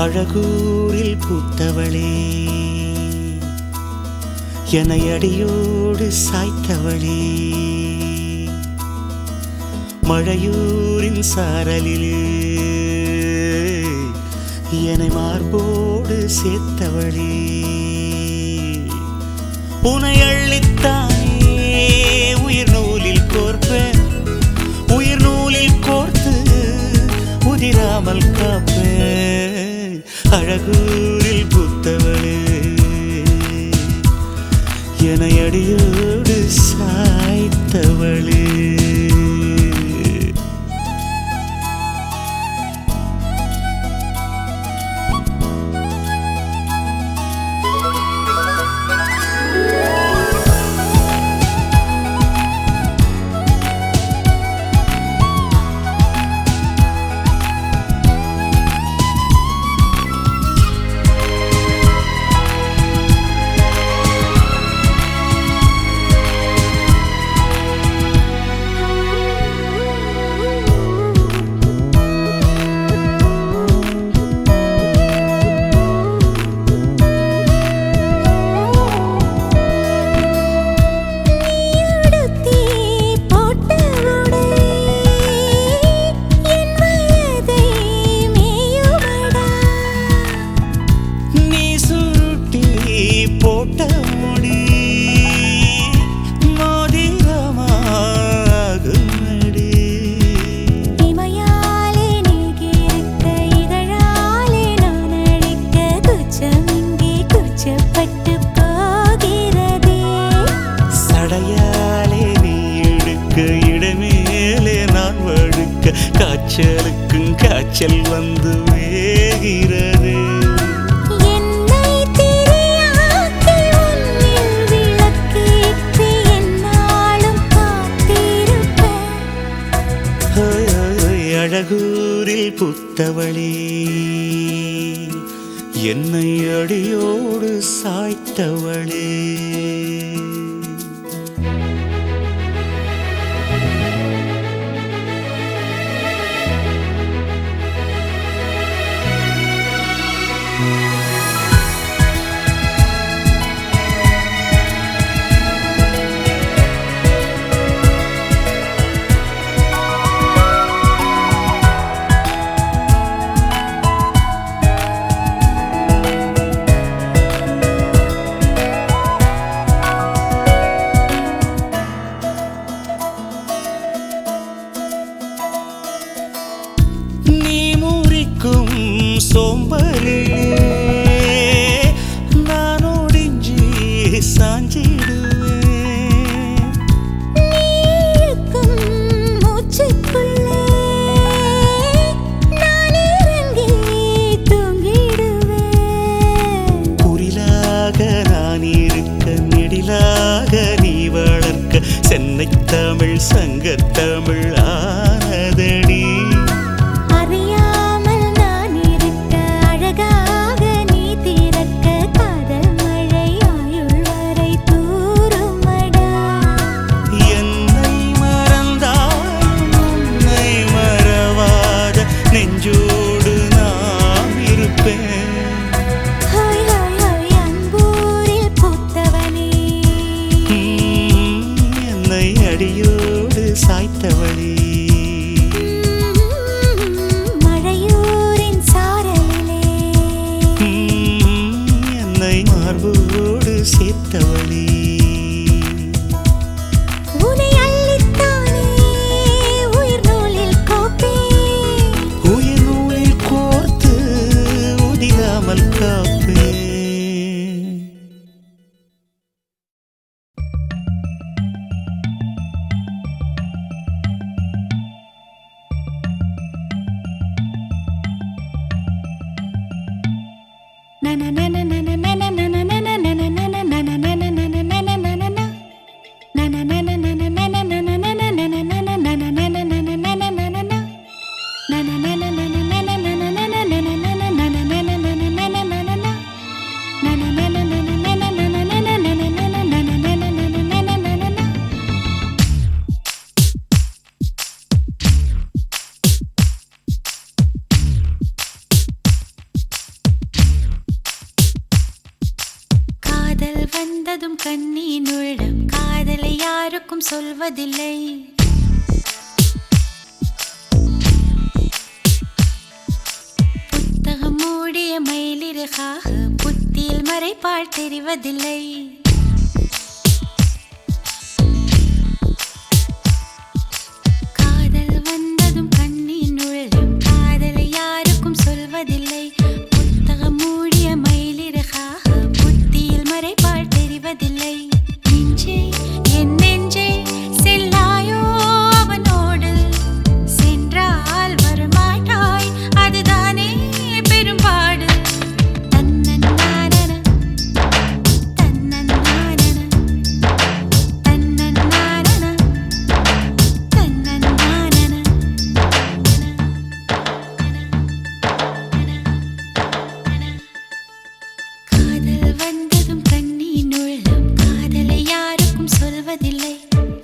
அழகூரில் பூத்தவளே, என்னை அடியோடு சாய்த்தவளே, மழையூரின் சாரலிலே என்னை மார்போடு சேர்த்தவளே, உனை அள்ளித்தானே உயிர் நூலில் கோர்ப்பேன், உயிர் நூலில் கோர்த்து உதிராமல் காப்பேன். அழகூரில் பூத்தவளே, என்னை அடியோடு சாய்த்தவளே. காய்ச்சலுக்கும் காய்ச்சல் வந்து வேகிறது. என்னை திரியாக்கி உன்னில் விளக்கேற்றி என்னாலும் காத்திருப்பேன். அழகூரில் பூத்தவளே, என்னை அடியோடு சாய்த்தவளே. சோம்பலிலே நான் ஒடிஞ்சி சாஞ்சிடுவேன். நீருக்கும் மூச்சுக்குள்ளே நான் இறங்கி தூங்கிடுவேன். குரிலாக நான் இருக்க, நெடிலாக நீ வளர்க்க, சென்னை தமிழ் சங்கத்தமிழ் ஆனதடி. அடியோடு சாய்த்தவளே, மழையூரின் சாரலிலே என்னை மார்போடு சேர்த்தவளே, உனை அள்ளித்தானே உயிர் நூலில் கோப்பேன், உயிர் நூலில் கோர்த்து உதிராமல் காப்பேன். na na na na na na na na na na na na na na na na na வந்ததும் கண்ணின் உள்ளம் காதலை யாருக்கும் சொல்வதில்லை. புத்தகம் மூடிய மயிலிறகாக புத்தியில் மறைப்பாள் தெரிவதில்லை. காதல் வந்ததும் கண்ணின் உள்ளம் காதலை யாருக்கும் சொல்வதில்லை. புத்தகம் மூடிய மயிலிறகாக புத்தியில் மறைப்பாள் தெரிவதில்லை. நெஞ்சே என் நெஞ்சே செல்லாயோ அவனோடு, சென்றால் வரமாட்டாய் அதுதானே பெரும்பாடு. தன்னன்னானன தன்னன்னானன தன்னன்னானன தன்னன்னானன. காதல் வந்ததும் கண்ணின் உள்ளம் காதலை யாருக்கும் சொல்வதில்லை.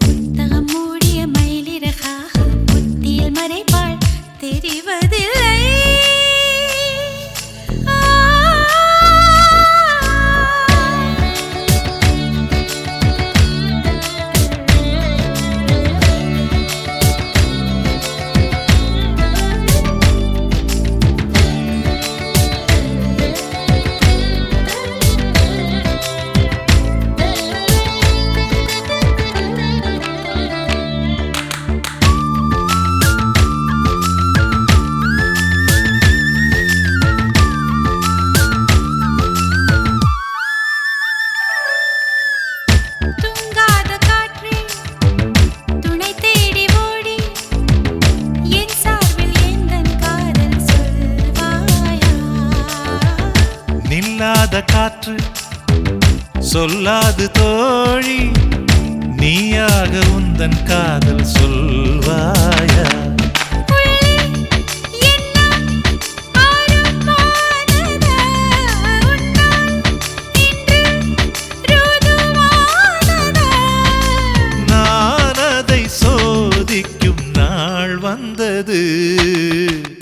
புத்தகம் மூடிய மயிலிறகாக புத்தியில் மறைப்பாள் தெரிவதில்லை. தூங்காத காற்றே துணை தேடி ஓடி என் சார்பில் எந்தன் காதல் சொல்வாயா. நில்லாத காற்று சொல்லாது தோழி, நீயாக உந்தன் காதல் சொல்வாயா. உள்ளே எண்ணம் ஆரம்பமானதா, உன்னால் இன்று ருதுவானதா. நான் அதை சோதிக்கும் நாள் வந்தது.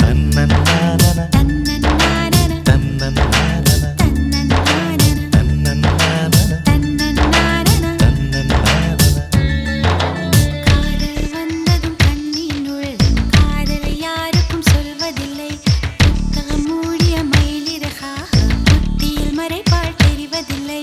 தன்னன்னானன தன்னன்னானன தன்னன்னானன தன்னன்னானன தன்னன்னானன தன்னன்னானன. தன்னன்னானன. காதல் வந்ததும் கண்ணின் உள்ளம் காதலை யாருக்கும் சொல்வதில்லை. புத்தகம் மூடிய மயிலிறகாக புத்தியில் மறைப்பாள் தெரிவதில்லை.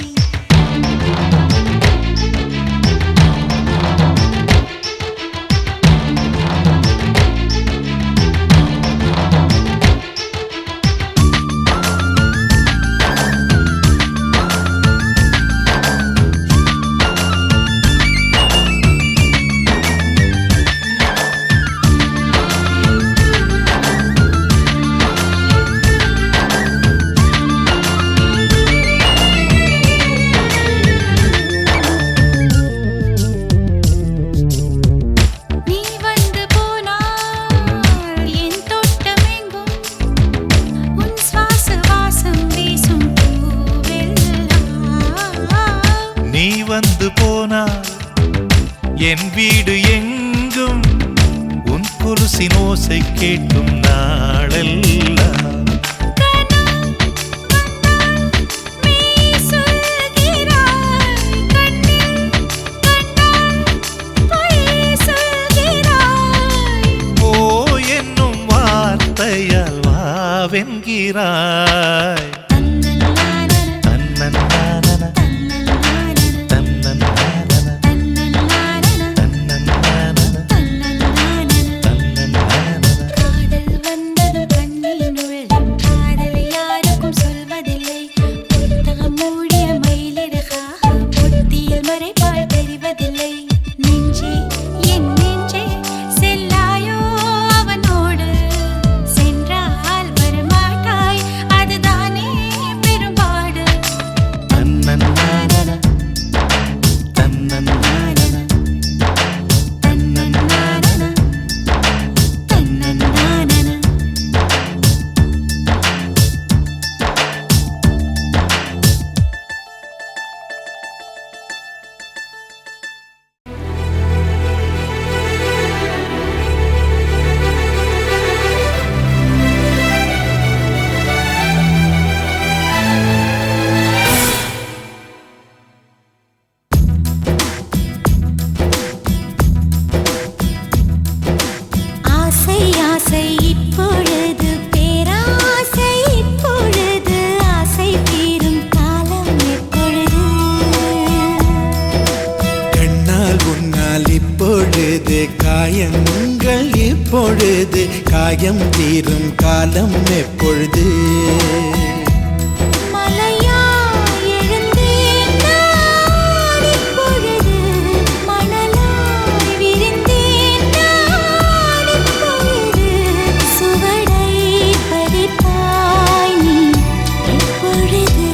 நீ வந்து போனால் என் தோட்டமெங்கும் உன் சுவாச வாசம் வீசும் பூவெல்லாம். நீ வந்து போனால் என் வீடு எங்கும் உன் குருசின் ஓசை கேட்கும் நாளெல்லாம். மெய் சொல்கிறாய் கண்ணில் கண்டால் பொய் சொல்கிறாய். ஓ என்னும் வார்த்தையால் வாவென்கிறாய். தன்னன்னானன தன்னன்னானன தன்னன்னானன தன்னன்னானன தன்னன்னானன தன்னன்னானன தன்னன்னானன. தன்னன்னானன. காதல் வந்ததும் கண்ணின் உள்ளம் காயங்கள் இப்பொழுது காயம் தீரும் காலம் எப்பொழுது மலையா எழுந்தேன் நான் இப்பொழுது மணலாய் விரிந்தேன் நான் இப்பொழுது சுவடை பதிப்பாய் நீ எப்பொழுது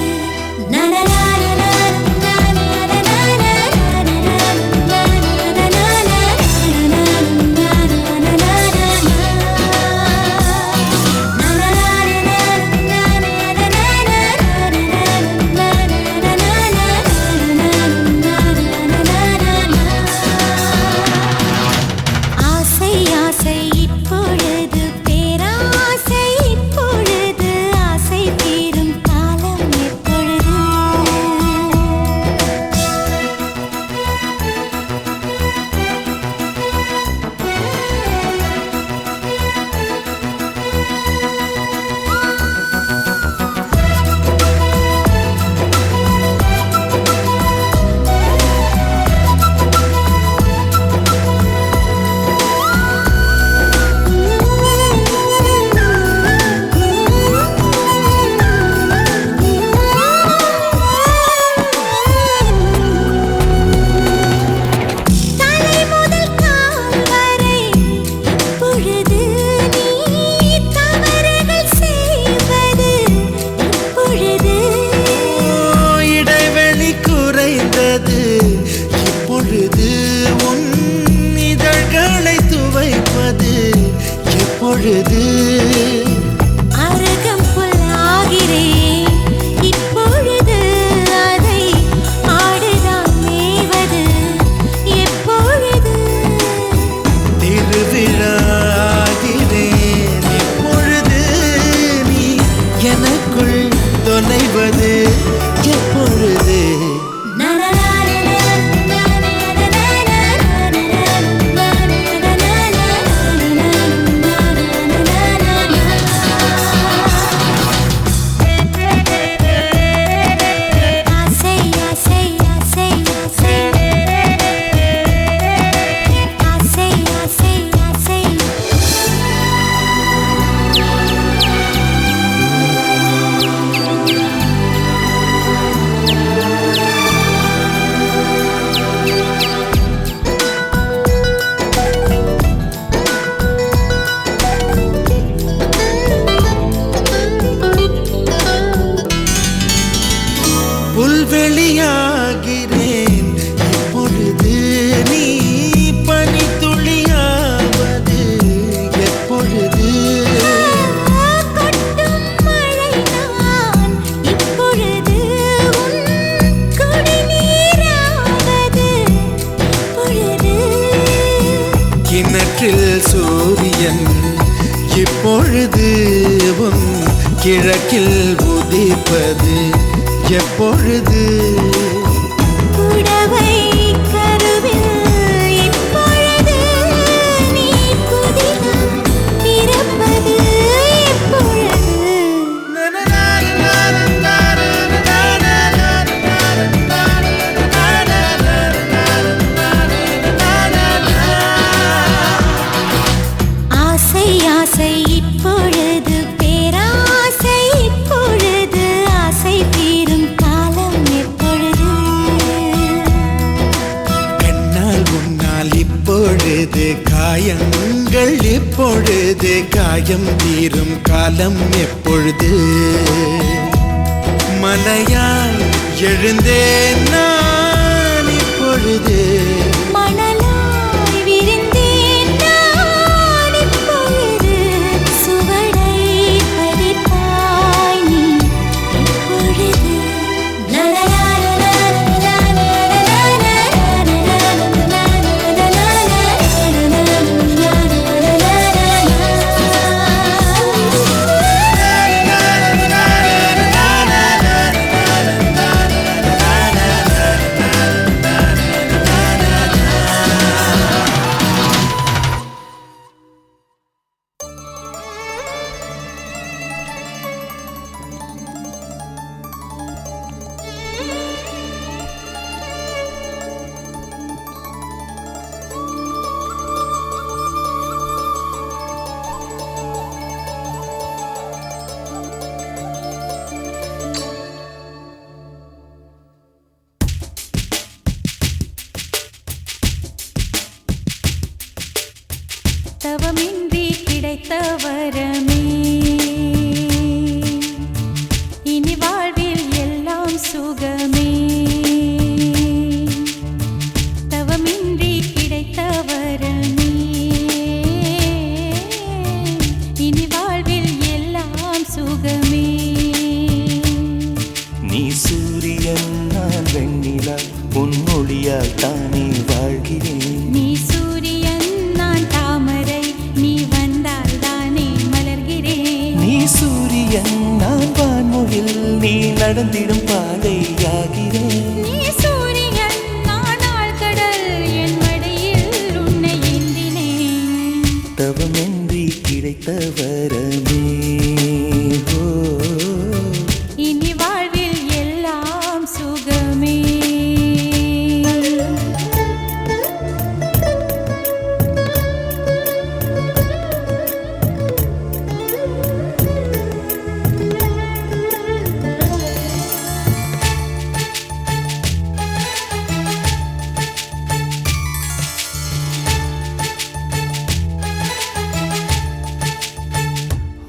ஆசை ஆசை இப்பொழுது பேராசை இப்பொழுது ஆசை தீரும் காலம் எப்பொழுது தலை முதல் கால் வரை இப்பொழுது நீ தவறுகள் செய்வது இப்பொழுது இடைவெளி குறைந்தது இப்பொழுது உன் இதழ்களை துவைப்பது எப்பொழுது அருகம் புல்லாகிறேன் இப்பொழுது அதை ஆடுதான் மேவது எப்பொழுது திருவிழாகிறேன் இப்பொழுது நீ எனக்குள் தொலைவது எப்பொழுது ஆசை ஆசை ஆசை ஆசை ஆசை ஆசை ஆசை புல்வெளியாகிறேன் இப்பொழுது நீ பனித்துளியாவது எப்பொழுது கொட்டும் மழை நான் இப்பொழுது உன் குடிநீராவது இப்பொழுது கிணற்றில் சூரியன் இப்பொழுது உன் கிழக்கில் உதிப்பது எப்பொழுது புடவை கருவில் இப்பொழுது நீ புதினம் பிறப்பது எப்பொழுது ஆசை ஆசை இப்பொழுது பேராசை இப்பொழுது ஆசை தீரும் காலம் எப்பொழுது கண்ணால் உன்னால் இப்பொழுது காயங்கள் இப்பொழுது காயம் தீரும் காலம் எப்பொழுது மலையால் எழுந்தேன் நான் இப்பொழுது மணலாய் விரிந்தேன் நான் இப்பொழுது சுவடை பதிப்பாய் நீ எப்பொழுது கிடைத்த வரமே இனி வாழ்வில் எல்லாம் சுகமே தவமின்றி கிடைத்த வரமே இனி வாழ்வில் எல்லாம் சுகமே நீ சூரியன் நான் வெண்ணிலா உன் மொழியால் தானே வாழ்கிறேன் நீ சூரியன் நான் தாமரை நீ வந்தால் தானே மலர்கிறேன் நீ சூரியன் நான் வான்மொழில் நீ நடந்திடும் பாதையாகிறேன் நீ சூரியன் நான் ஆழ்கடல் என் மடியில் உன்னை ஏந்தினேன் தவமின்றி கிடைத்த வரமே ஓ இனி வாழ்வில் எல்லாம் சுகமே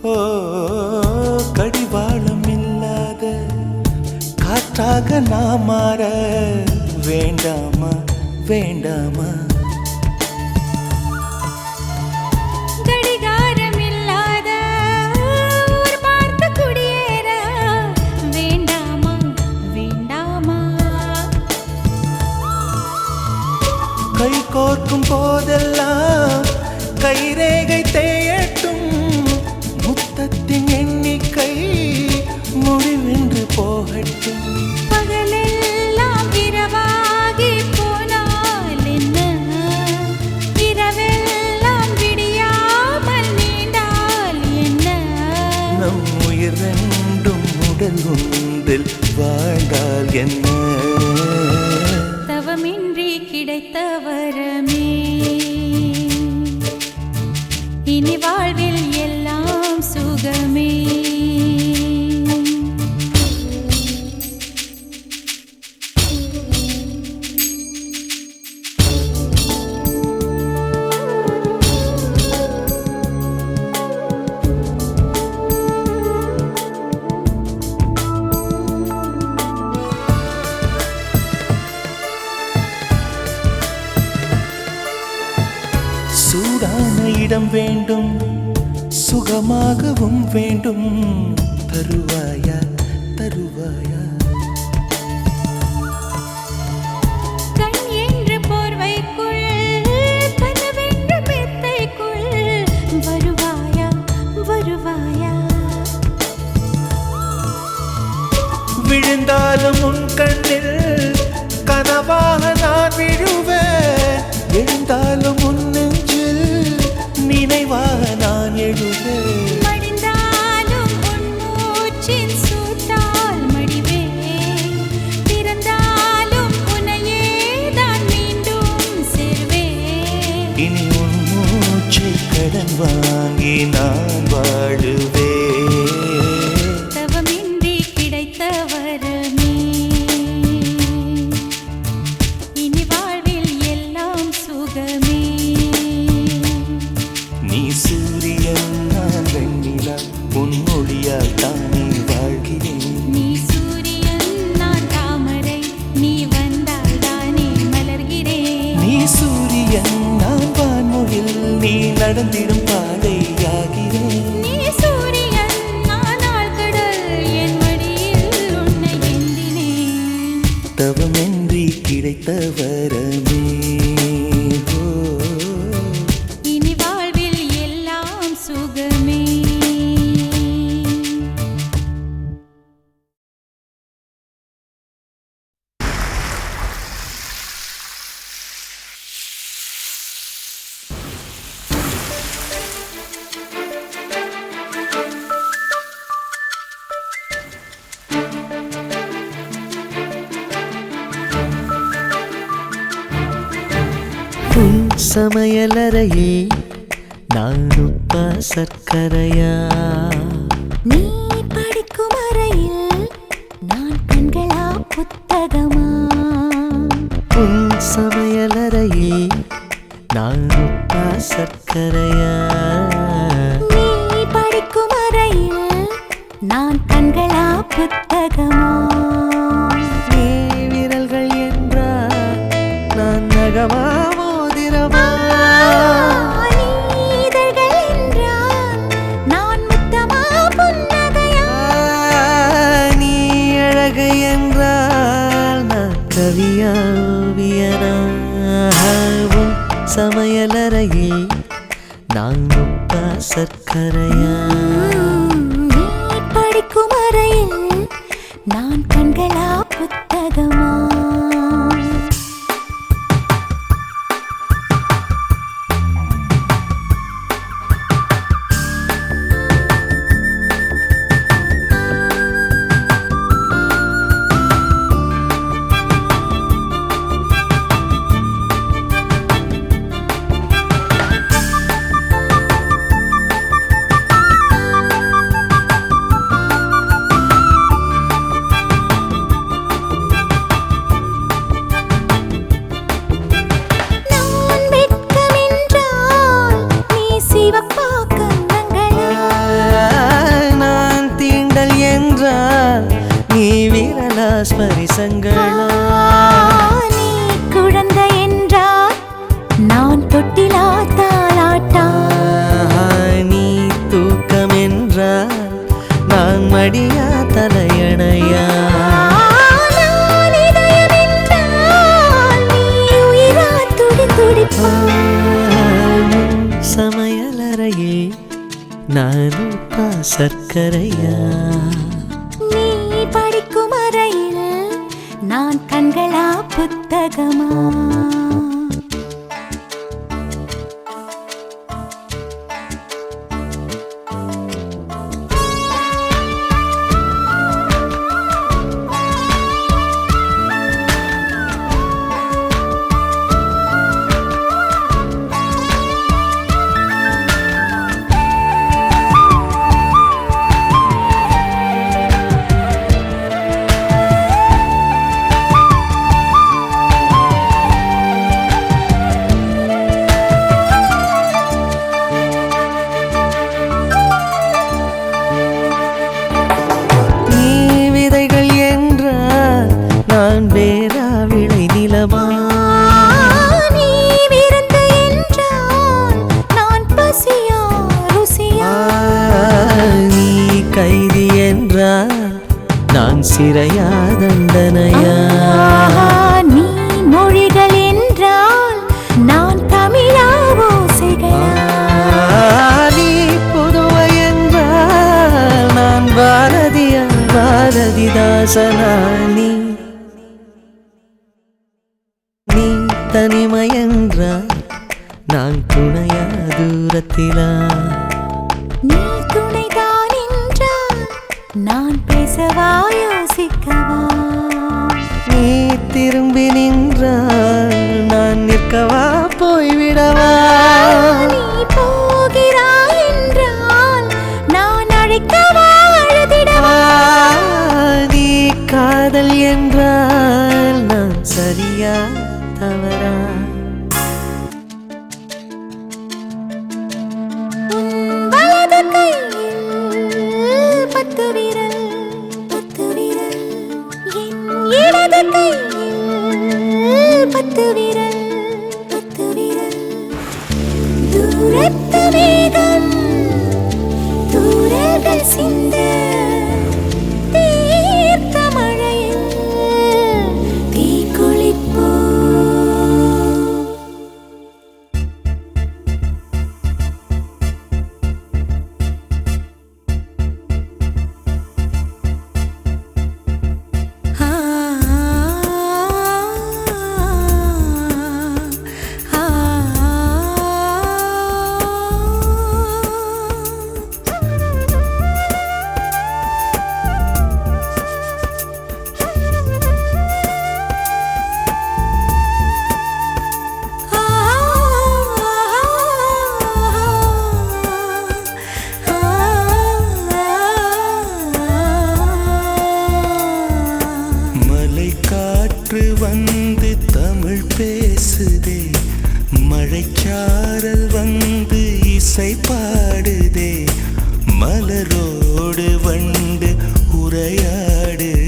ஓ கடிவாளம் இல்லாத காற்றாக நான் மாற வேண்டாமா வேண்டாமா கடிகாரம் இல்லாத ஊர் பார்த்து குடியேற வேண்டாமா வேண்டாமா கை கோர்க்கும் போதெல்லாம் கைரேகை தேயட்டும் முத்தத்தின் எண்ணிக்கை முடிவென்று போகட்டும் பகலெல்லாம் இரவாகி போனால் என்ன இரவெல்லாம் விடியாமல் நீண்டால் என்ன நம் உயிர் ரெண்டும் உடல் ஒன்றில் வாழ்ந்தால் என்ன தவமின்றி கிடைத்த வரமே இனி வாழ்வில் எல்லாம் சுகமே சூடான இடம் வேண்டும் சுகமாகவும் வேண்டும் தருவாயா தருவாயா கண் என்ற போர்வைக்குள் கனவென்ற மெத்தைக்குள் வருவாயா வருவாயா விழுந்தாலும் உன் கண்ணில் கனவாக நான் விழுவேன் எழுந்தாலும் உன் நெஞ்சில் நினைவாக நான் எழுவேன் மடிந்தாலும் உன் மூச்சின் சூட்டால் மடிவேன் திறந்தாலும் உன்னையே தான் மீண்டும் சேர்வேன் இனி உன் மூச்சை கடன் வாங்கி நான் வாழுவேன் தவமின்றி கிடைத்த வரமே இனி வாழ்வில் எல்லாம் சுகமே நீ சூரியன் நான் வெண்ணிலா உன் மொழியால் தானே வாழ்கிறேன் நீ சூரியன் நான் தாமரை நீ வந்தால் தானே மலர்கிறேன் நீ சூரியன் நான் வான்மொழில் நீ நடந்திடும் பாதையாகிறேன் நீ சூரியன் நான் ஆழ்கடல் என் மடியில் உன்னை ஏந்தினேன் தவமின்றி கிடைத்த வரமே ஓ இனி வாழ்வில் எல்லாம் சுகமே உன் சமையலறையே நான் உப்பா சர்க்கரையா நீ படிக்கும் அறையில் நான் கண்களா புத்தகமா உன் சமையலறையே நான் உப்பா சர்க்கரையா நீ புத்தகமா நீ விரல்கள் என்றால் நான் நகமா மோதிரமா நீதழ்கள் என்றால் நான் முத்தமா புன்னகையா நீ அழகு என்றால் நான் கவியா ஓவியனா உன் சமையலறையில் நான் உப்பா சர்க்கரையா நீ படிக்கும் அறையில் நான் கண்களா புத்தகமா நான் வெட்கமென்றால் நீ சிவப்பா கன்னங்களா நான் தீண்டல் என்றால் நீ விரலா ஸ்பரிசங்களா நீ குழந்தை என்றால் நான் தொட்டிலா தாலாட்டா நீ தூக்கம் என்றால் நான் மடியா தலையணையா நான் இதயம் என்றால் நீ உயிரா துடி துடிப்பா சமையலறையில் நான் உப்பா சர்க்கரையா நீ படிக்கும் அறையில் நான் கண்களா புத்தகமா நீ விதைகள் என்றால் நான் வேறா விளை நிலமா நீ விருந்து என்றால் நான் பசியா ருசியா நீ கைதி என்றால் நான் சிறையா தண்டனையா நீ மொழிகள் என்றால் நான் தமிழா ஓசைகளா நீ புதுவை என்றால் நான் பாரதியா பாரதிதாசனா நீ தனிமை என்றால் நான் துணையா தூரத்திலா நீ துணைதான் என்றால் நான் பேசவா யோசிக்கவா நீ திரும்பி நின்றால் நான் நிற்கவா போய்விடவா நீ போகிறாய் என்றால் நான் அழைக்கவா அழுதிடவா நீ காதல் என்றால் நான் சரியா தவறா வலது கையில் 10 விரல் என் இடது கையில் 10 விரல் தூரத்து மேகம் தூரல்கள் சிந்த தீர்த்த மழையில் தீக்குளிப்போ மழைச்சாரல் வந்து இசை பாடுதே, மலரோடு வண்டு உரையாடுதே.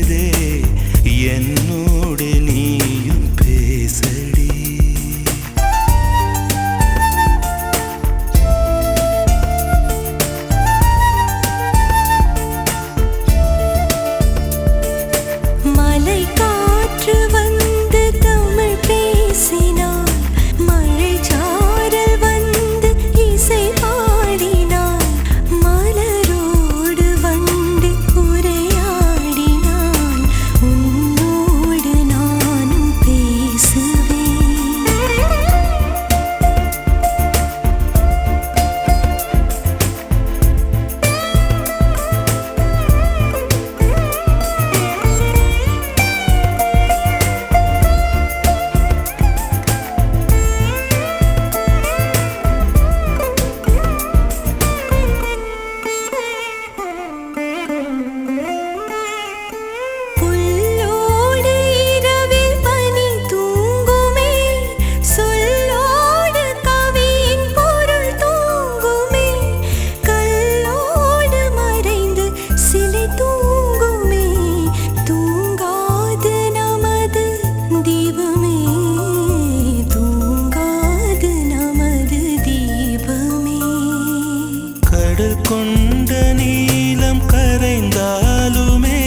கொண்ட நீலம் கரைந்தாலுமே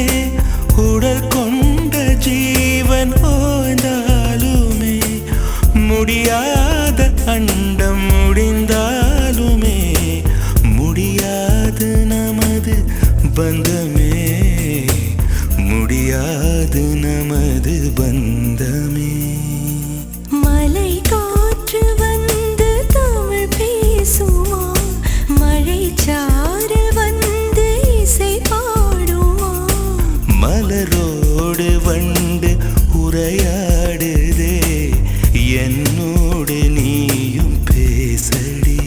உடல் கொண்ட ஜீவன் ஓய்ந்தாலுமே முடியாத அண்டம் முடிந்தாலுமே முடியாது நமது பந்தமே முடியாது நமது பந்தமே மலை காற்று வந்து தமிழ் பேசுமா மழை சாரல் வந்து இசை பாடுமா மலரோடு வண்டு உரையாடுதே என்னோடு நீயும் பேசடி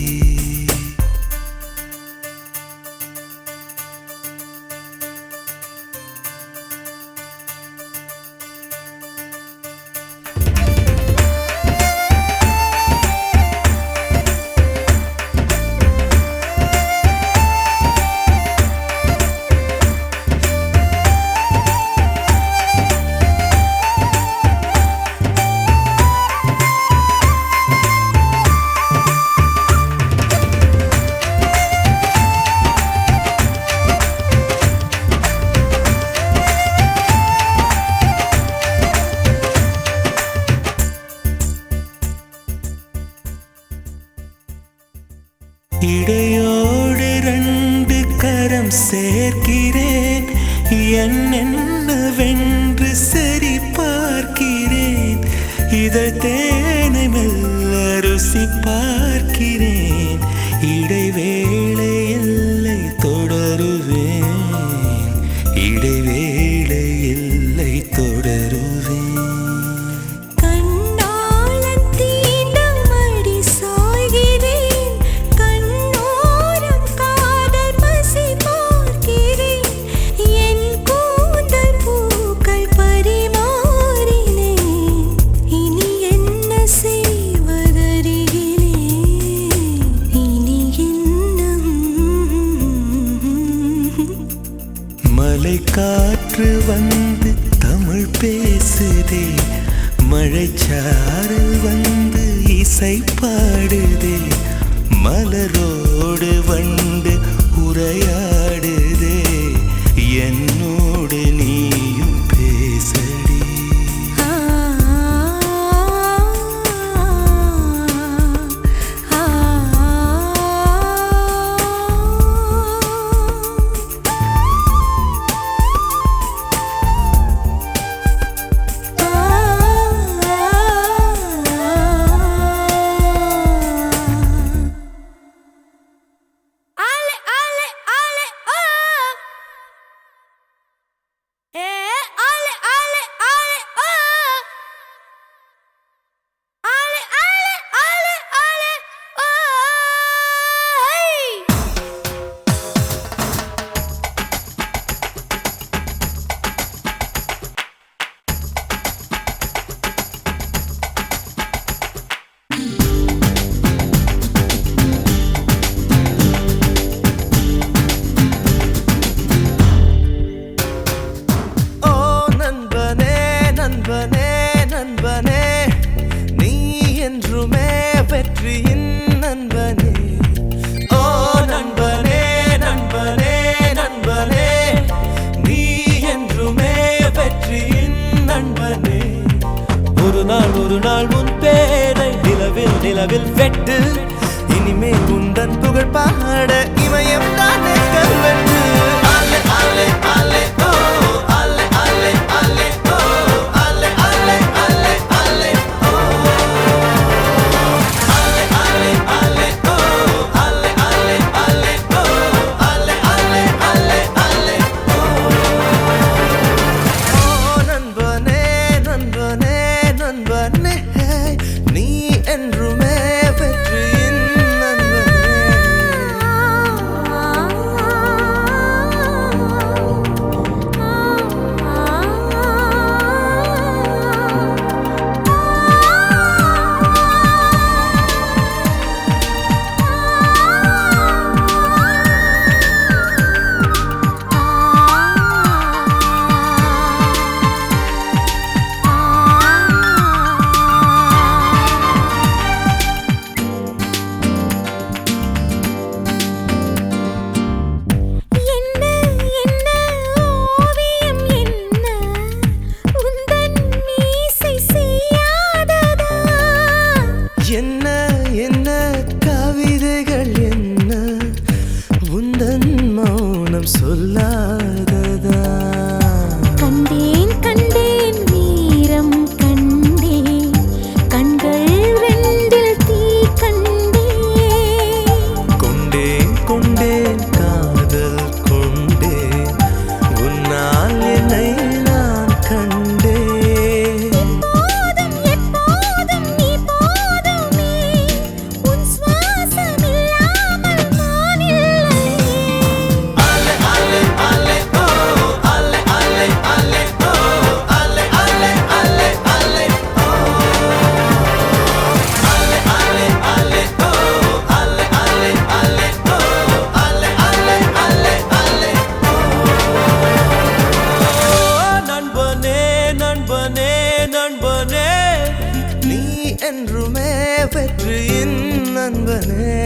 இடையோடு ரெண்டு கரம் சேர்க்கிறேன் என்னென்னவென்று சரி பார்க்கிறேன் இதழ் தேனை மெல்ல ருசி பார்க்கிறேன் இடைவேளை எல்லை தொடருவேன் இடைவேளை எல்லை தொடருவேன் மலை காற்று வந்து தமிழ் பேசுதே மழைச்சாரல் வந்து இசை பாடுதே மலரோடு வண்டு உரையாடுதே என்னோடு நீயும் பேசடி நண்பனே நீ என்றுமே வெற்றியின் நண்பனே ஓ நண்பனே நண்பனே நண்பனே நீ என்றுமே வெற்றியின் நண்பனே ஒரு நாள் உன் பேரை நிலவில் வெட்டு இனிமேல் உந்தன் புகழ் பாட இமயம் தானே கல்வெட்டு ஆலே ஆலே ஆலே ஓ ஆலே ஆலே ஆலே ஓ ஆலே ஆலே ஆலே ஆலே ஓ ஆலே ஆலே ஆலே ஓ ஆலே ஆலே ஆலே ஓ ஆலே ஆலே ஆலே ஆலே ஓ நண்பனே நண்பனே நண்பனே நீ என்றுமே வெற்றியின் நண்பனே என்றுமே வெற்றியின் நண்பனே.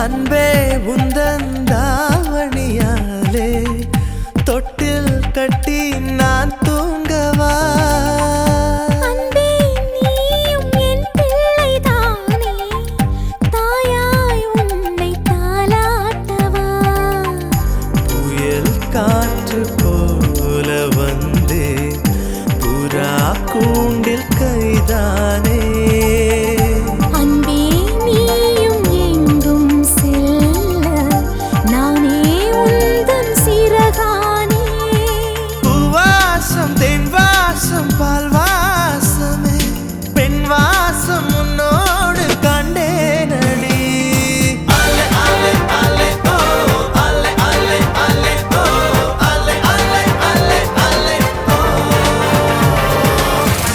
அன்பே உந்தன் தாவணியாலே தொட்டில் கட்டி நான் தூங்கவா? அன்பே நீயும் என் பிள்ளைதானே, தாயாய் உன்னை தாலாட்டவா? புயல் காற்று போல வந்தே புறா கூண்டில் கைதானே. அன்பே நீயும் எங்கும் செல்ல, நானே உந்தன் சிறகானே. பூவாசம் தென் வாசம் பால் வாசமே பெண் வாசம் உன்னோடு கண்டேனடி. Ale ale ale oh ale ale ale oh ale ale ale ale oh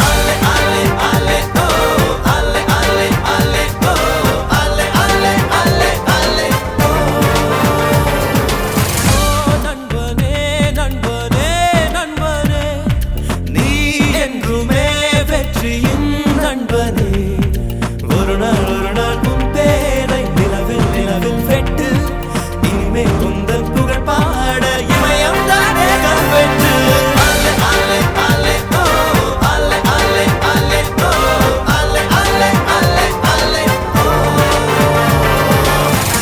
ale ale ale oh ale ale ale oh ale ale ale ale oh நண்பனே நண்பனே நண்பனே நீ என்றுமே வெற்றியின் நண்பனே. ஒரு நாள் உன் பேரை நிலவில் நிலவில் வெட்டு. இனிமே குந்தன் புகழ் பாட இமயம் தானே கல்வெட்டு. ale ale ale oh ale ale ale oh ale ale ale ale oh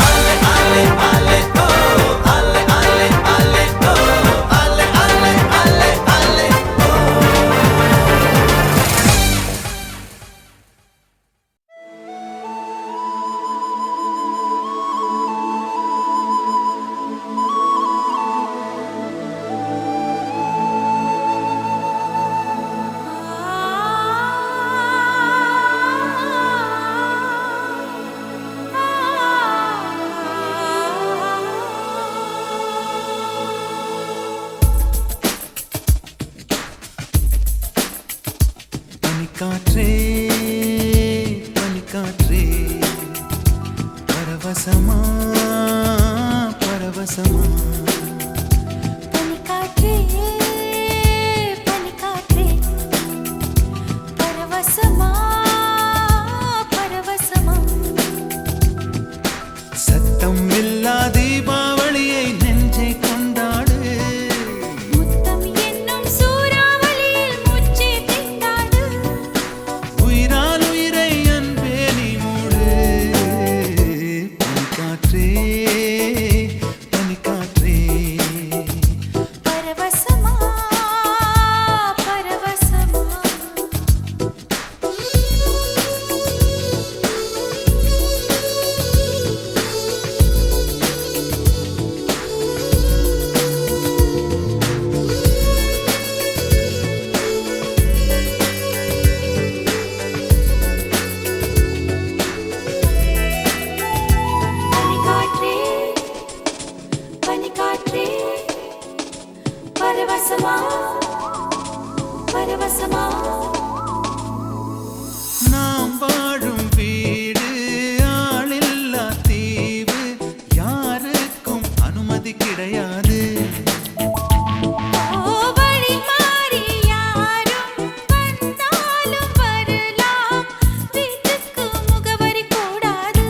ale ale ale oh ale ale ale oh ale ale ale ale பனிக்காற்றே பனிக்காற்றே பரவசமா பரவசமா. பனிக்காற்றே பனிக்காற்றே பரவசமா பரவசமா. சத்தம் இல்லா தீபாவளியை நெஞ்சை கொண்டாடு. முத்தம் என்னும் சூறாவளியில் மூச்சே திண்டாடு. உயிரால் உயிரை அன்பே நீ மூடு. பனிக்காற்றே பனிக்காற்றே பரவசமா பரவசமா. பனிக்காற்றே பனிக்காற்றே பரவசமா பரவசமா. நாம் வாழும் வீடு ஆளில்லா தீவு. யாருக்கும் அனுமதி கிடையாது. வழி மாறி யாரும் வந்தாலும் வரலாம், வீட்டுக்கு முகவரி கூடாது.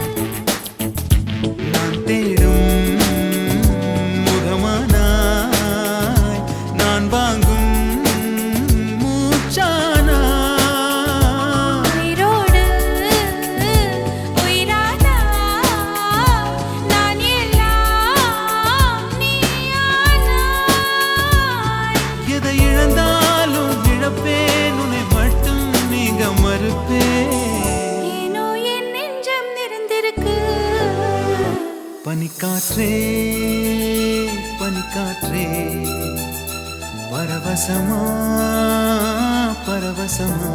நான் தேடும் முகமானாய் நான் வாங்கும் மூச்சானாய். உயிரோடு உயிரானா நான் எல்லாம் நீயானாய். எதை இழந்தாலும் இழப்பேன் உன்னை மட்டும் நீங்க மறுப்பேன். ஏனோ என் நெஞ்சம் நிறைந்திருக்கு. பனிக்காற்றே பனிக்காற்றே பரவசமா பரவசமா.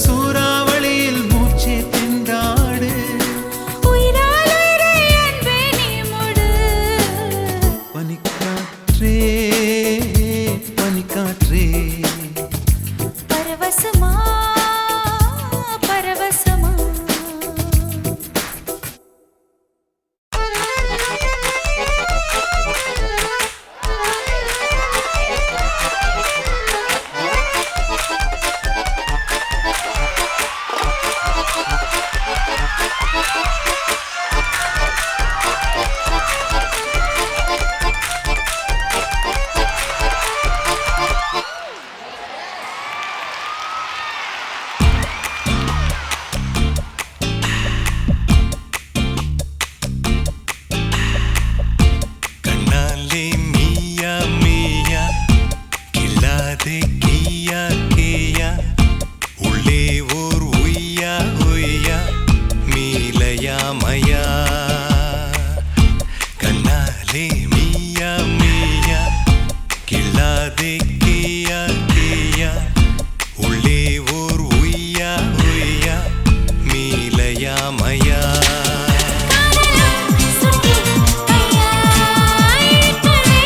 சூறாவளியில் மூச்சே திண்டாடு. உயிரால் உயிரை அன்பே நீ மூடு. பனிக்காற்றே பனிக்காற்றே பரவசமா பரவசமா கண்ணாலே மீயா மீயா கில்லாதே கீயா கீயா உள்ளே ஓர் உய்யா உய்யா மீலையா மயா கண்ணாலே மீயா மீயா கில்லாதே கீயா கீயா உள்ளே ஓர் உய்யா உய்யா மீலையா மயா சுட்டி கையா இழுக்கவே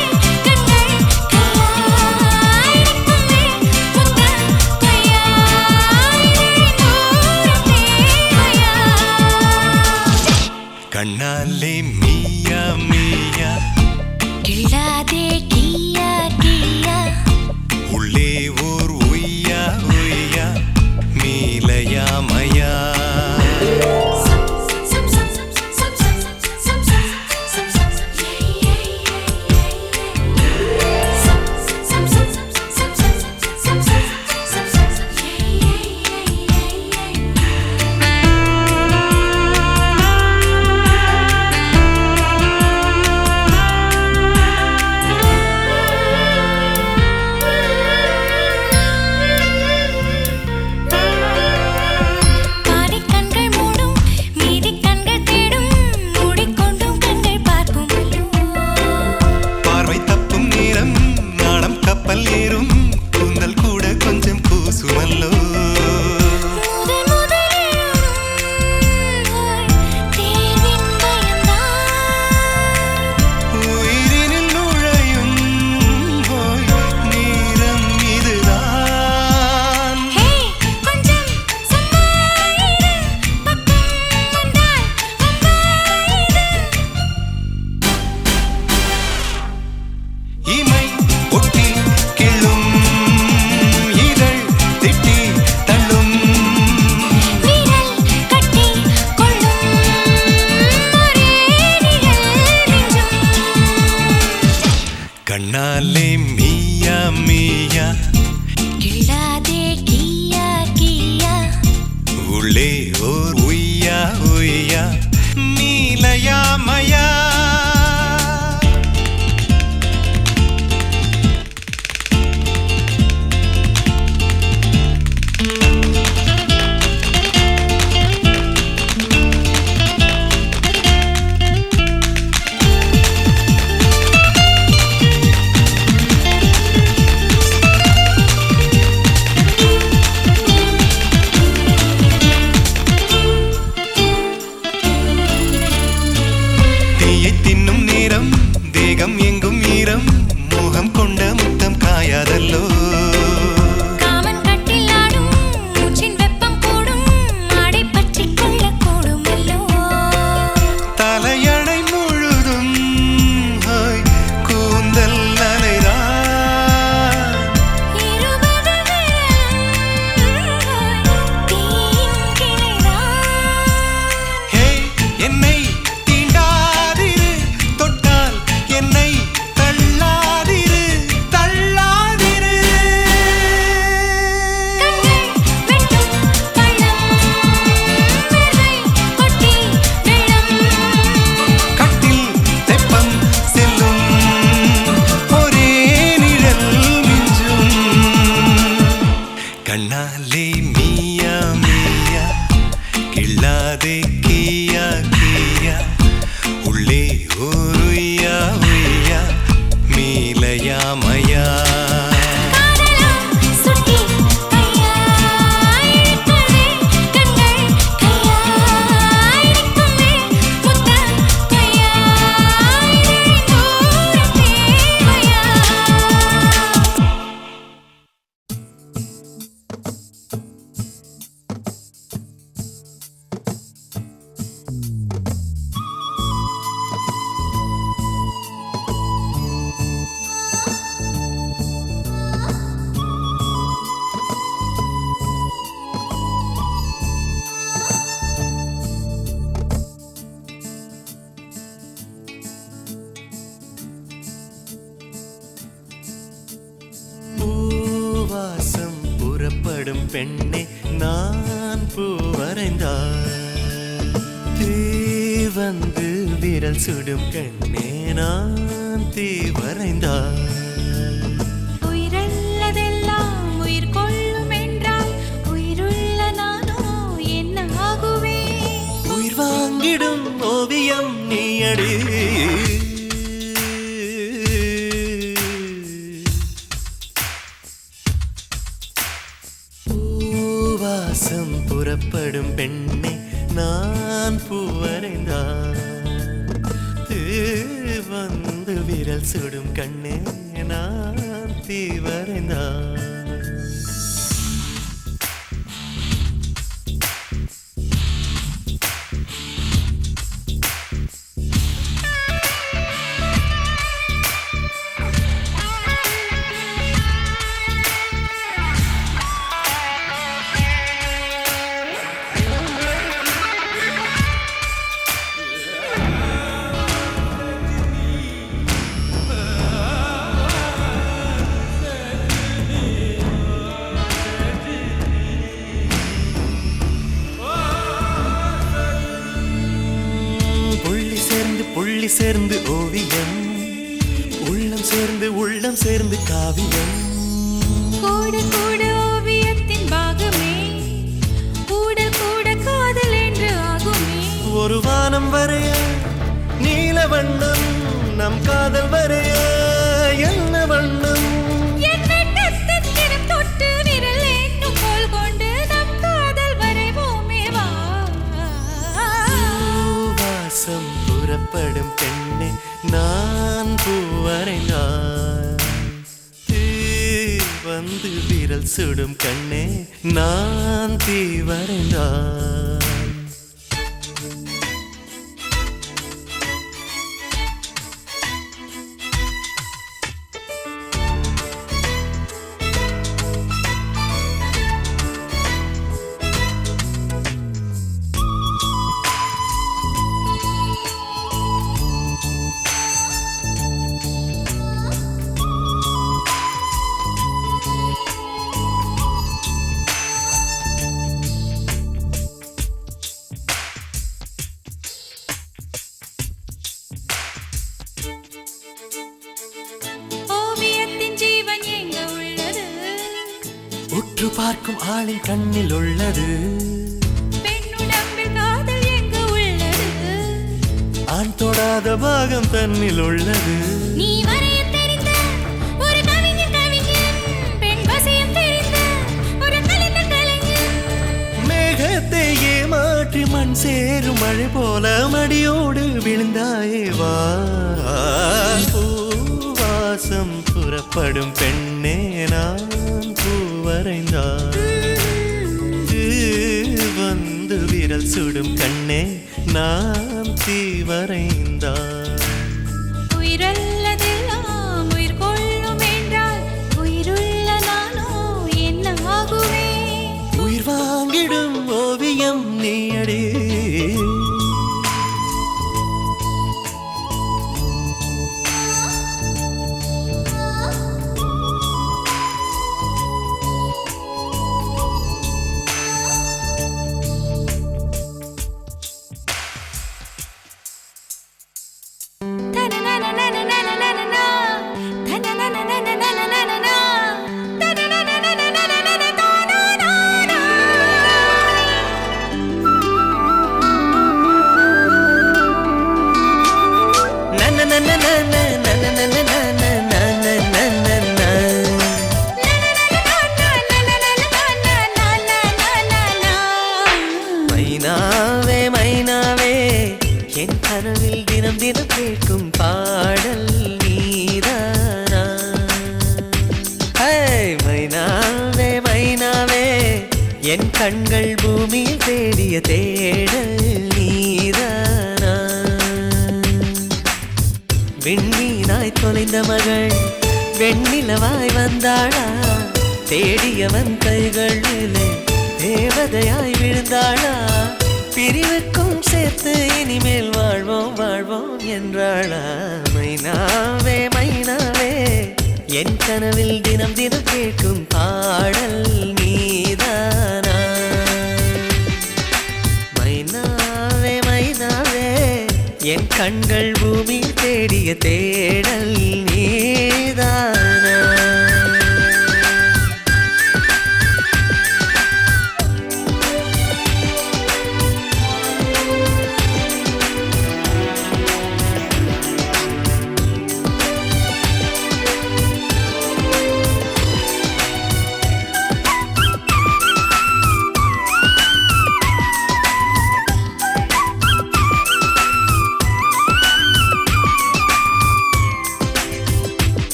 கண்கள் கையா இழுக்கவே முத்தம் கையா இழுங்கூரமே கையா கண்ணாலே மீயா மீயா கிள்ளாதே கியா கியா உள்ளே ஓர் உய்யா உய்யா மீலையா மயா பாதி கண்கள் மூடும் மீதி கண்கள் தேடும் மூடிக்கொண்டும் கண்கள் பார்க்கும் பார்வை தப்பும் நேரம் நாணம் கப்பல் ஏறும் கூந்தல் கூட கொஞ்சம் பூசுமல்லோ முதல் முதலில் தேர்வின் பயம்தான் உயிரினில் நுழையும் போய் நேரம் இதுதான் ஹே கொஞ்சம் சம்பாயிரு பக்கம் வந்தால் வந்தாயிரு இமை ஒட்டி கிள்ளும் இதழ் திட்டி தள்ளும் விரல் கட்டி கொள்ளும் ஒரே நிழல் நெஞ்சும் கண்ணாலே மீயா மீயா கிள்ளாதே கியா கியா உள்ளே ஓர் உய்யா உய்யா மீலையா மயா பெண்ணே நான் பூ வரைந்தால் தீ வந்து விரல் சுடும் கண்ணே நான் தீ வரைந்தால் உயிரல்லதெல்லாம் உயிர் கொள்ளும் என்றால் உயிருள்ள நானோ என்ன ஆகுவேன்? உயிர் வாங்கிடும் ஓவியம் நீ அடி பூவாசம் புறப்படும் பெண்ணே நான் பூ வரைந்தால் வந்து விரல் சுடும் கண்ணே நான் தீ வரைந்தால் புள்ளி சேர்ந்து ஓவியம் உள்ளம் சேர்ந்து காவியம் கூடு கூடு ஓவியத்தின் பாகமே கூடல் கூட காதல் என்று ஆகுமே. ஒரு வானம் வரைய நீல வண்ணம் நம் காதல் வரைய என்ன வண்ணம் என் வெட்டத்தின் தினம் தொட்டு விரல் என்னும் கோல் கொண்டு நம் காதல் வரைவோமே வா. வாசம் புறப்படும் பெண்ணே நான் பூ வரைந்தால் தீ வந்து விரல் சுடும் கண்ணே நான் தீ வரைந்தால் ஓவியத்தின் ஜீவன் எங்க உள்ளது? உற்று பார்க்கும் ஆளின் கண்ணில் உள்ளது. பெண்ணுடம்பில் காதல் எங்க உள்ளது? ஆண் தொடாத பாகம் தன்னில் உள்ளது. நீ வரையத் தெரிந்த ஒரு கவிஞன் பெண் வசியம் தெரிந்த ஒரு கலைஞர் கலைஞன். மேகத்தை ஏமாற்றி மண் சேரும் மழை போல மடியோடு விழுந்தாயே வா. பூவாசம் புறப்படும் பெண்ணே நான் பூ வரைந்தால் வந்து விரல் சுடும் கண்ணே நான் தீ வரைந்தால் உயிரல்லதெல்லாம் உயிர் கொள்ளும் என்றால் உயிருள்ள நானோ என்ன ஆகுவேன்? உயிர் வாங்கிடும் ஓவியம் நீ அடி மைனாவே மைனாவே என் கனவில் தினம் தினம் கேட்கும் பாடல் நீதானா. மைனாவே மைனாவே என் கண்கள் பூமியில் தேடிய தேடல் நீதானா. விண்மீனாய் தொலைந்த மகள் வெண்ணிலவாய் வந்தாளா. தேடியவன் கைகளிலே தேவதையாய் விழுந்தாளா. பிரிவுக்கும் சேர்த்து இனிமேல் வாழ்வோம் வாழ்வோம் என்றாளா. மைனாவே மைனாவே என் கனவில் தினம் தினம் கேட்கும் பாடல் நீதான். என் கண்கள் பூமி தேடிய தேடல் நீதானா?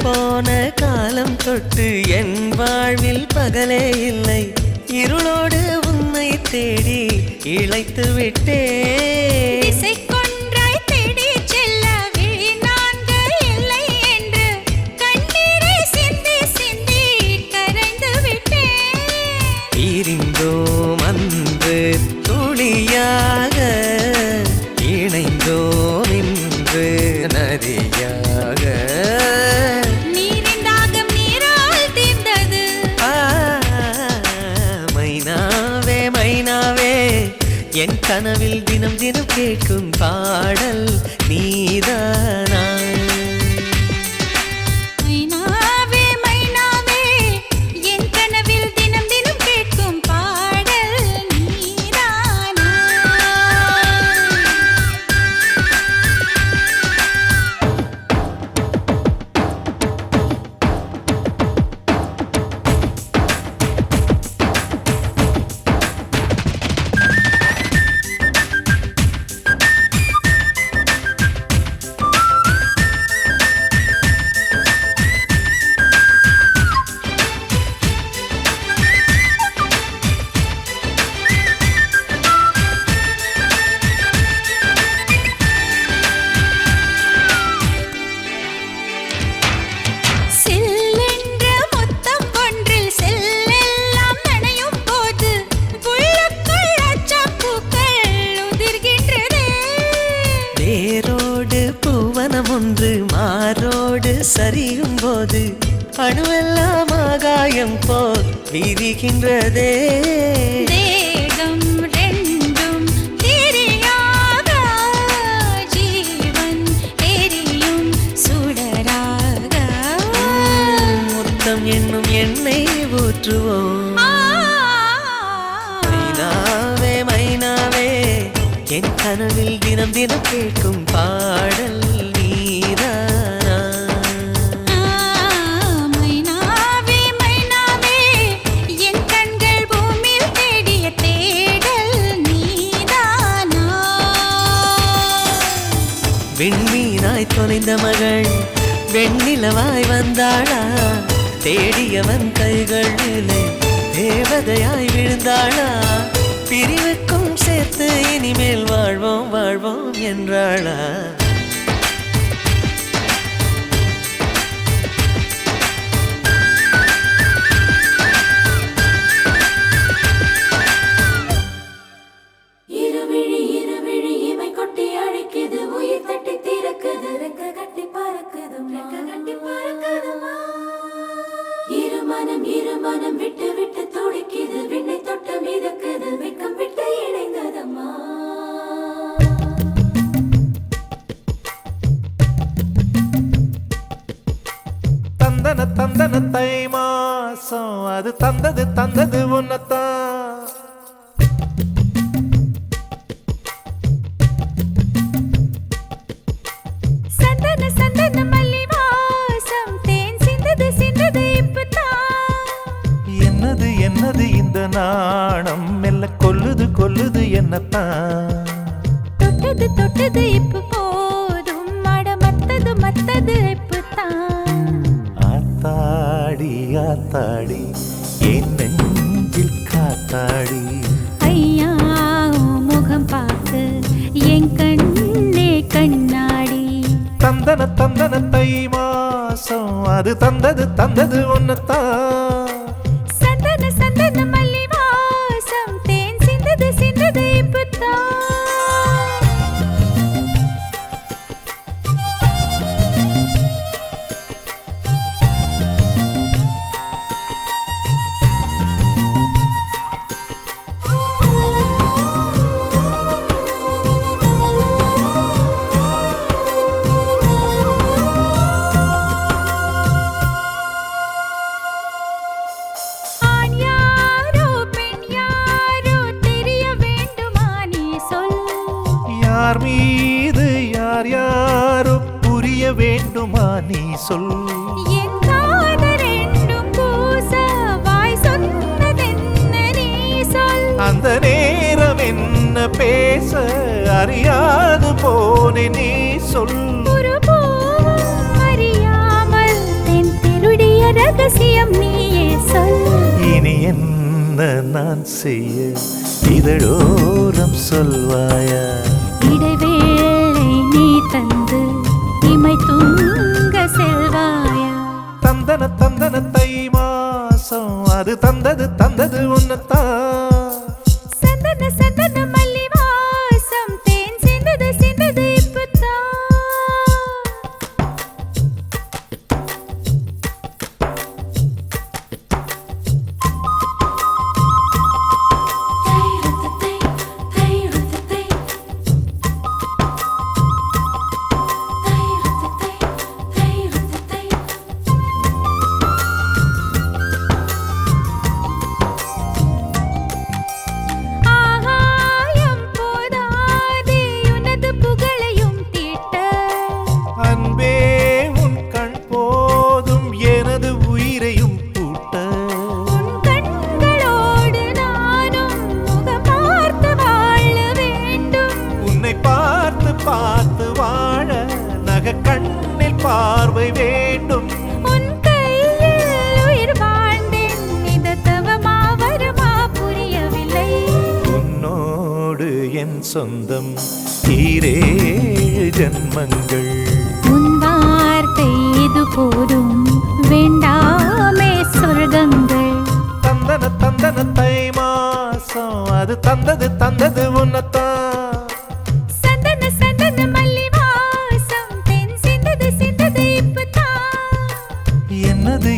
போன காலம் தொட்டு என் வாழ்வில் பகலே இல்லை. இருளோடு உன்னை தேடி இழைத்து விட்டேன். திசைக்கொன்றாய் தேடி செல்ல விழி நான்கு இல்லை என்று கண்ணீரை சிந்தி சிந்தி கரைந்து விட்டேன். பிரிந்தோம் அன்று துளியாக, இணைந்தோம் இன்று நதியாக. என் கனவில் தினம் தினம் கேட்கும் பாடல் நீதானா? மைனாவே மைனாவே என் கனவில் தினம் தினம் கேட்கும் பாடல் நீதானா? ஒன்று மாரோடு சரியும் போது அணுவெல்லாம் ஆகாயம் போல் விரிகின்றதே. தேகம் ரெண்டும் தெரியாத ஜீவன் எரியும் சுடராக. முத்தம் என்னும் எண்ணெய் ஊற்றுவோம். மைனாவே மைனாவே என் கனவில் தினம் தினம் கேட்கும் பாடல் நீதானா? மைனாவே மைனாவே என் கண்கள் பூமியில் தேடிய தேடல் நீதானா? விண்மீனாய் தொலைந்த மகள் வெண்ணிலவாய் வந்தாளா? தேடியவன் கைகளிலே தேவதையாய் விழுந்தாளா? பிரிவுக்கும் சேர்த்து இனிமேல் வாழ்வோம் வாழ்வோம் என்றாளா? மனம் விட்டு விட்டு துடிக்குது, விண்ணை தொட்டு மிதக்குது, வெக்கம் விட்டு இணைந்ததம்மா. தந்தன தந்தன தை மாசம் அது தந்தது தந்தது உன்னத்தான். சந்தன சந்தன மல்லி வாசம் தேன் சிந்தது சிந்தது இப்பதான். என்னது என்னது இந்த நாணம் மெல்ல கொல்லுது கொல்லுது என்னத்தான். தொட்டது தொட்டது இப்ப போதும், மட மத்தது மத்தது இப்பதான். ஆத்தாடி ஆத்தாடி என் நெஞ்சில் காத்தாடி. ஐயா முகம் பார்த்து என் கண்ணே கண்ணாடி. தந்தன தந்தன தை மாசம் அது தந்தது தந்தது உன்னத்தான். சந்தன சந்தன மல்லி வாசம் தேன் சிந்தது சிந்தது இப்பதான். யார் மீது யார் யாரோ புரிய வேண்டுமா நீ சொல். என் காதல் ரெண்டும் பூச வாய் சொன்னதென்ன நீ சொல். அந்த நேரம் என்ன பேச அறியாது போனே நீ சொல். ஒரு பூவும் அறியாமல் தென் திருடிய ரகசியம் நீயே சொல். இனி என்ன நான் செய்ய இதழோரம் சொல்வாயா? இடைவேளை நீ தந்து இமை தூங்க செல்வாயா? தந்தன தந்தன தை மாசம் அது தந்தது உன்னத்தான். சந்தன சந்தன மல்லி வாசம் தேன் சிந்தது சிந்தது இப்பத்தான். ஆகாயம் போதாதே உனது புகழையும் தீட்ட. அன்பே உன் கண் போதும் எனது உயிரையும் பூட்ட. உன் கண்களோடு நானும் முகம் பார்த்து வாழ வேண்டும். உன்னை பார்த்து பார்த்து வாழ நக கண்ணில் பார்வை வேண்டும். உன் கையில் உயிர் வாழ்ந்தேன் இந்த தவமா வருமா புரியவில்லை. உன்னோடு என் சொந்தம் ஈரேழு ஜன்மங்கள். உன் வார்த்தை இது போதும் வேண்டாமே சொர்க்கங்கள். தந்தன தந்தன தை மாசம் அது தந்தது உன்னத்தான். சந்தன சந்தன மல்லி வாசம் தென் சிந்தது சிந்தது இப்பத்தான். என்னது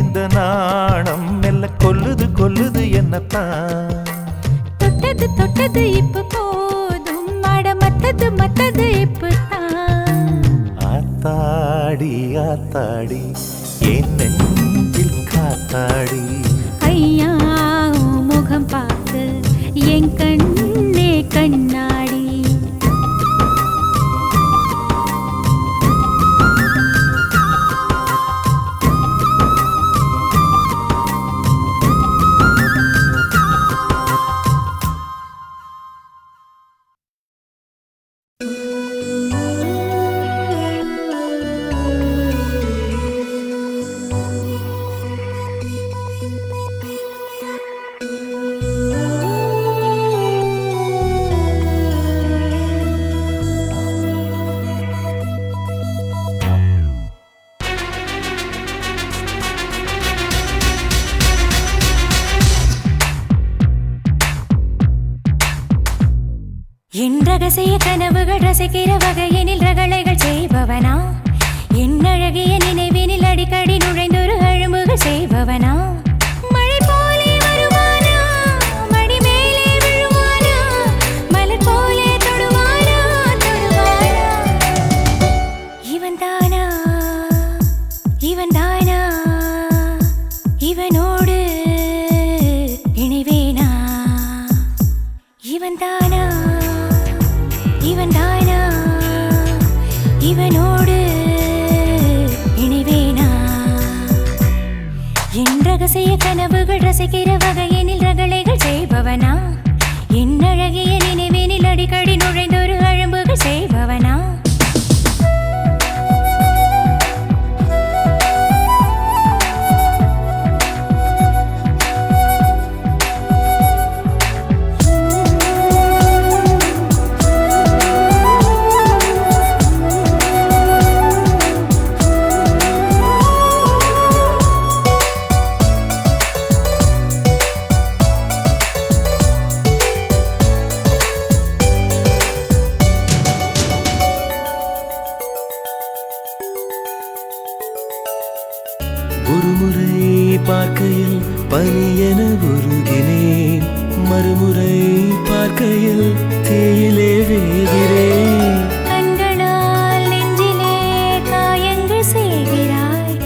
இந்த நாணம் மெல்ல கொல்லுது என்னத்தான். தொட்டது இப்ப போதும் அட மத்தது இப்பத்தான். ஆத்தாடி ஆத்தாடி என் நெஞ்சில் காத்தாடி. ஐயா உன் முகம் பார்த்து என் கண்ணே கண்ணாடி. என் ரகசிய கனவுகள் ரசிக்கிற வகையினில் ரகளைகள் செய்பவனா? என் அழகிய நினைவினில் அடிக்கடி நுழைந்தொரு அழும்புகள் செய்பவனா? மழை போலே வருவானா? மடி மேலே விழுவானா? மலர் போலே தொடுவானா? இவன்தானா இவனோடு இணைவேனா? இவன்தானா இவனோடு இணைவேனா? என் ரகசிய கனவுகள் ரசிக்கிற வகையினில் ரகளைகள் செய்பவனா? என் அழகிய நினைவினில் அடிக்கடி நுழைந்தொரு அழும்புகள் செய்பவனா? ஒருமுறை பார்க்கையில் பனியென உருகினேன், மறுமுறை பார்க்கையில் தேயிலே வேகிறேன். கண்களால் நெஞ்சிலே காயங்கள் செய்கிறாய்,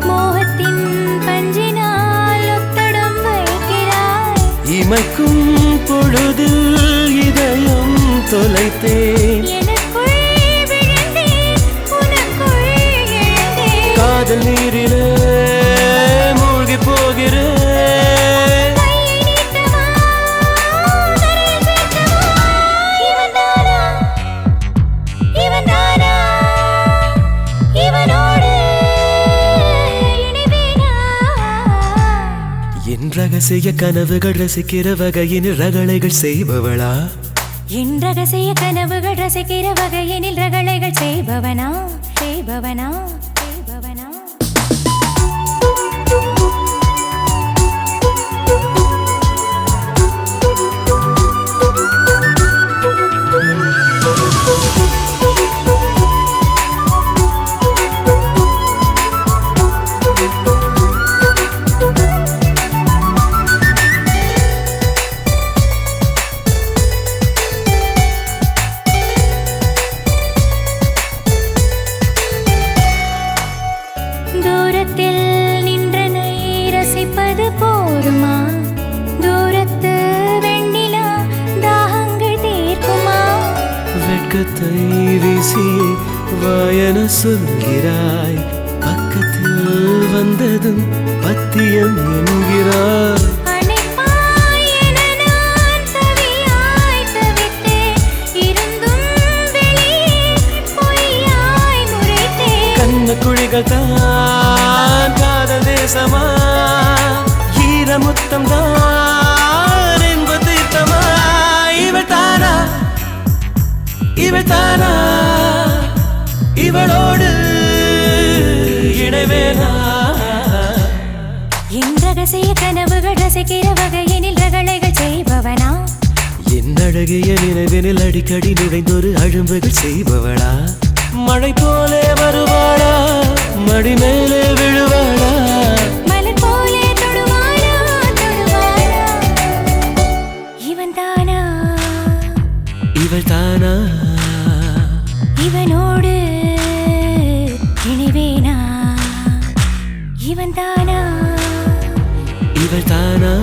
மோகத்தின் பஞ்சினால் ஒத்தடம் வைக்கிறாய். இமைக்கும் பொழுதில் இதயம் தொலைத்தேன் எனக்குள் விழுந்தேன் உனக்குள் எழுந்தேன் காதல் நீரிலே மூழ்கி போகிறேன் கையை நீட்டவா கரையில் சேர்க்கவா இவன்தானா இவன்தானா இவனோடு இணைவேனா என் ரகசிய கனவுகள் ரசிக்கிற வகையின் ரகளைகள் செய்பவளா என் ரகசிய கனவுகள் ரசிக்கிற வகையினில் ரகளைகள் செய்பவனா செய்பவனா செய்பவனா தூரத்தில் நின்றனை ரசிப்பது போருமா தூரத்து வெண்ணிலா தாகங்கள் தீர்க்குமா வெட்கத்தை வீசி வாயன சொல்கிறாய் பக்கத்தில் வந்ததும் பத்தியம் என்கிறாய் அணைப்பாய் என நான் தவியாய் தவித்தேன் இருந்தும் வெளியே பொய்யாய் முறைத்தேன் கண்ண குழிகள் தான் காதல் தேசமா ஈரமுத்தம் தான் என்பது தீர்த்தமா இவள் தானா இவள் தானா இவளோடு இணைவேனா என் ரகசிய கனவுகள் ரசிக்கிற வகையினில் ரகளைகள் செய்பவனா என் அழகிய நினைவினில் அடிக்கடி நிறைந்தொரு அழும்புகள் செய்பவளா மழை போலே வருவாளா மடி மேலே விழுவாளா மலர் போலே தொடுவானா தொடுவானா இவன்தானா இவள் தானா இவனோடு இணைவேனா இவன்தானா இவள் தானா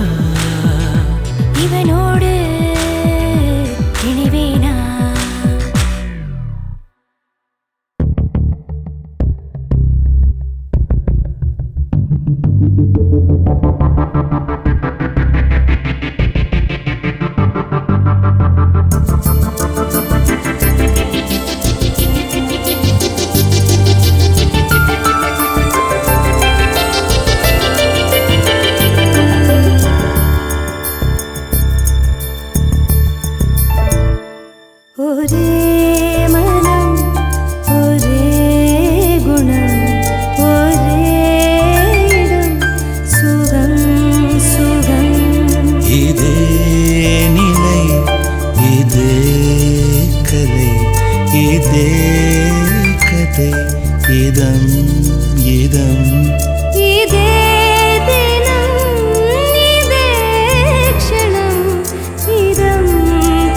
இவனோடு இணைவேனா ஒரே மனம் ஒரே குணம் ஒரே இடம் சுகம் சுகம் இதே நிலை இதே கலை இதே கதை இதம் இதம் இதே தினம் இதே க்ஷணம் இதம்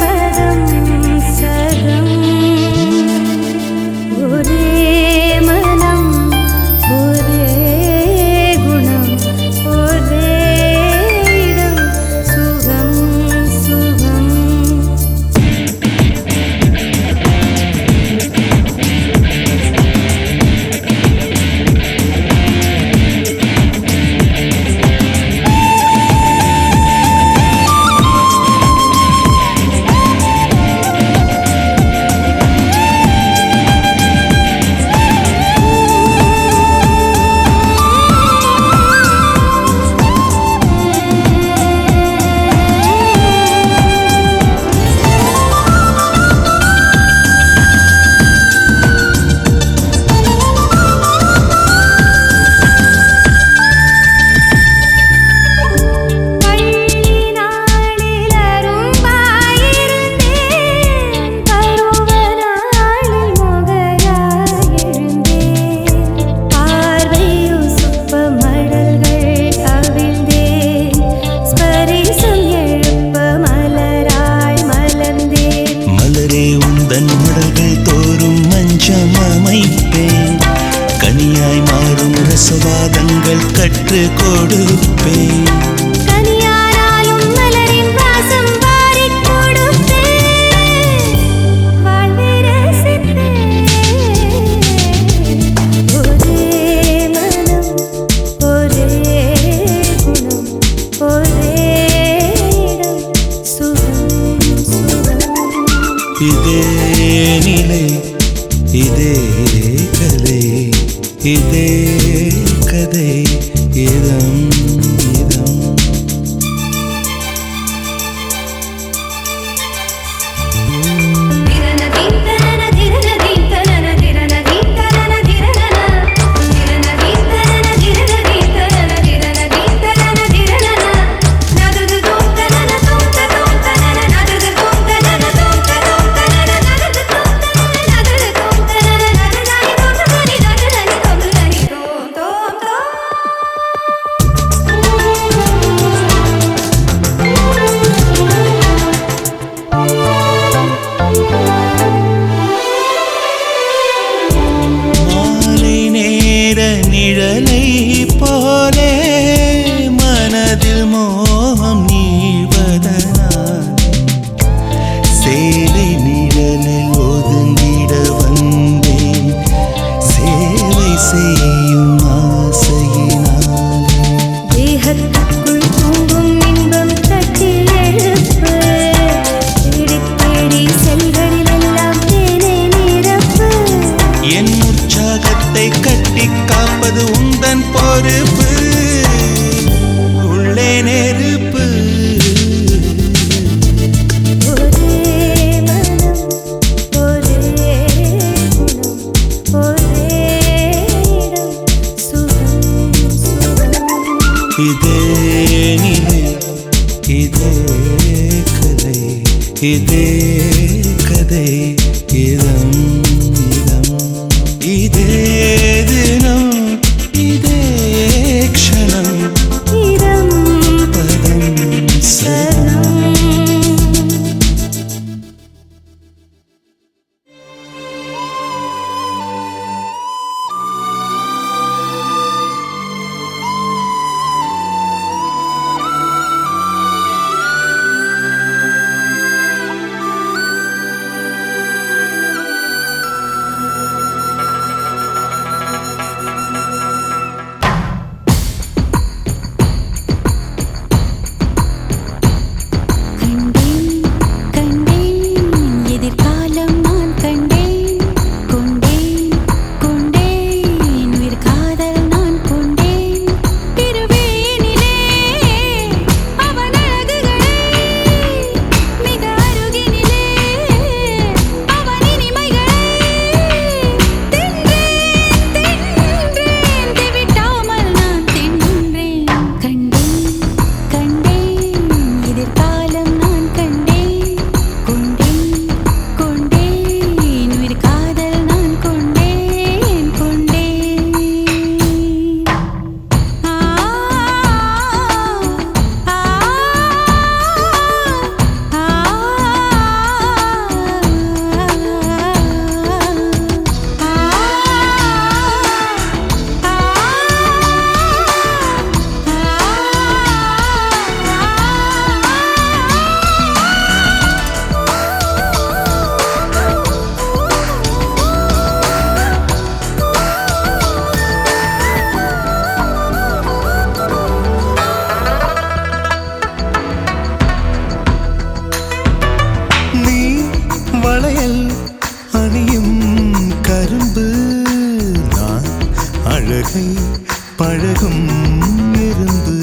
பதம் சதம் ஒரே மனம் ஒரே குணம் ஒரே இடம் சுகம் சுகம் இதே கதை இதம் இதம் இதே தினம் இதே க்ஷணம் இதம் பதம் சதம் வளையல் அணியும் கரும்பு நான் அழகை பழகும் இரும்பு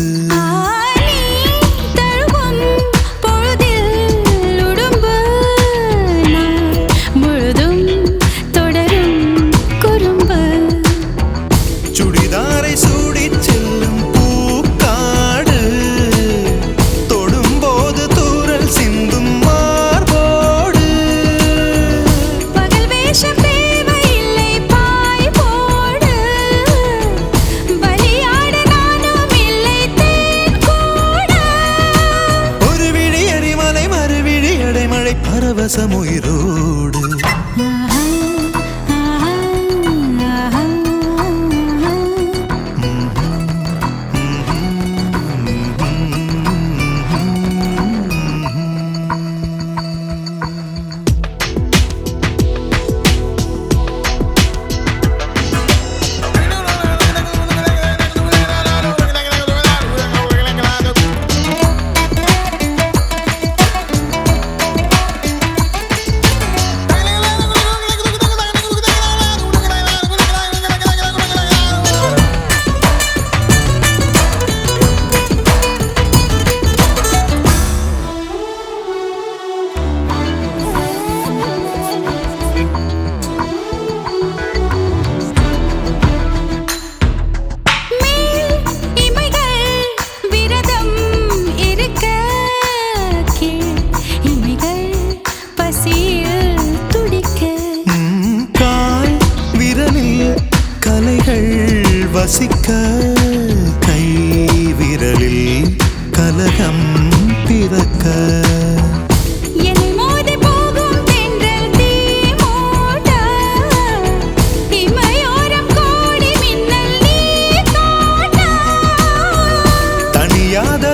சுடிதாரை சூடிச் செல்லும் பூக்காடு தொடும்போது தூறல் சிந்தும் மார்போடு பகல் வேஷம் தேவையில்லை பாய் போடு பலியாட நானும் இல்லை தேன் கூட ஒரு விழி எரிமலை மறுவிழி அடைமழை பரவசம் உயிரோடு வசிக்க கை விரலில் கலகம் பிறக்க தனியாத